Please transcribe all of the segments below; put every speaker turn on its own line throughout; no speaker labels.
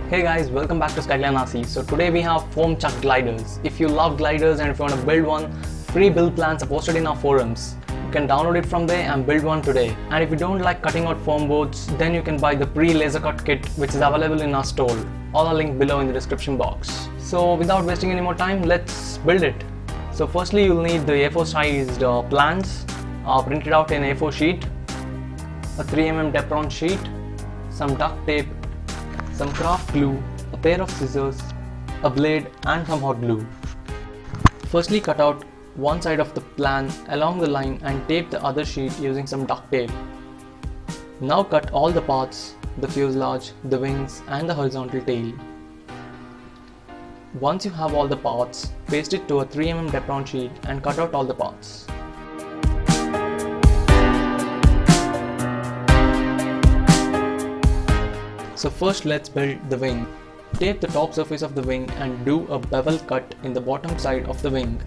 Hey guys, welcome back to Skyclan RC. So today we have foam chuck gliders. If you love gliders and if you want to build one, free build plans are posted in our forums. You can download it from there and build one today. And if you don't like cutting out foam boards, then you can buy the pre-laser cut kit which is available in our store. All are linked below in the description box. So without wasting any more time, let's build it. So firstly you'll need the A4 sized plans printed out in A4 sheet, a 3mm Teflon sheet, some duct tape, some craft glue, a pair of scissors, a blade and some hot glue. Firstly cut out one side of the plan along the line and tape the other sheet using some duct tape. Now cut all the parts, the fuselage, the wings and the horizontal tail. Once you have all the parts, paste it to a 3mm Teflon sheet and cut out all the parts. So first let's build the wing. Tape the top surface of the wing and do a bevel cut in the bottom side of the wing.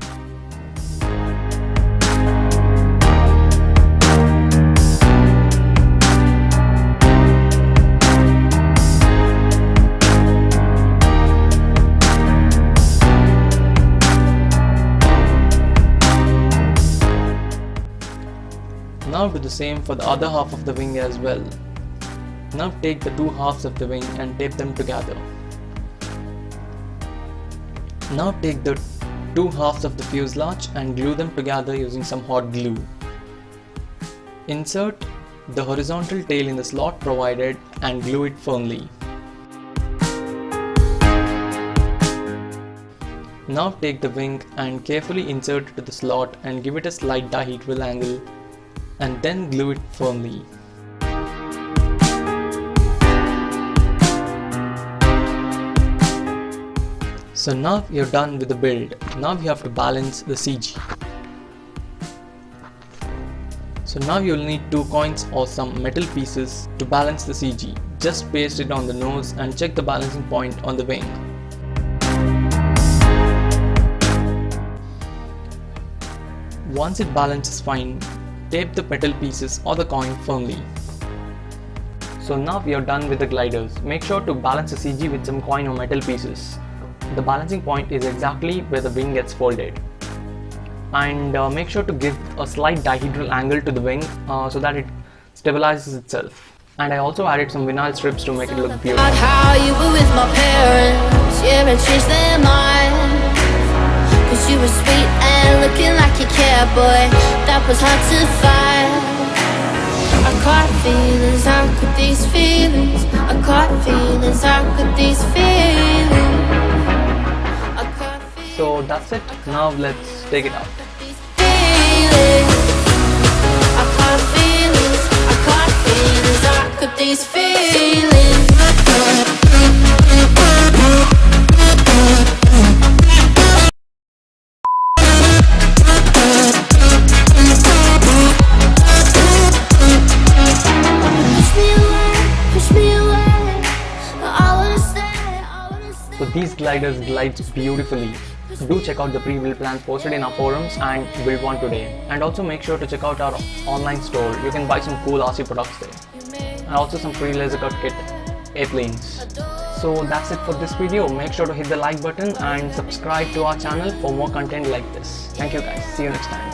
Now do the same for the other half of the wing as well. Now take the two halves of the wing and tape them together. Now take the two halves of the fuselage and glue them together using some hot glue. Insert the horizontal tail in the slot provided and glue it firmly. Now take the wing and carefully insert it to the slot and give it a slight die-heat wheel angle and then glue it firmly. So now you're done with the build. Now you have to balance the CG. So now you'll need 2 coins or some metal pieces to balance the CG. Just paste it on the nose and check the balancing point on the wing. Once it balances fine, tape the metal pieces or the coin firmly. So now we are done with the gliders. Make sure to balance the CG with some coin or metal pieces. The balancing point is exactly where the wing gets folded. And make sure to give a slight dihedral angle to the wing so that it stabilizes itself. And I also added some vinyl strips to make it look beautiful.
How you were with my parents, yeah, and changed their mind. Cause you were sweet and looking like you care, boy, that was hard to find. I caught feelings, how could these feelings? I caught feelings, how could these feelings?
So that's it. Now let's take it out. So these gliders glides beautifully. Do check out the pre-build plans posted in our forums and build one today. And also make sure to check out our online store. You can buy some cool RC products there. And also some free laser cut kit airplanes. So that's it for this video. Make sure to hit the like button and subscribe to our channel for more content like this. Thank you guys. See you next time.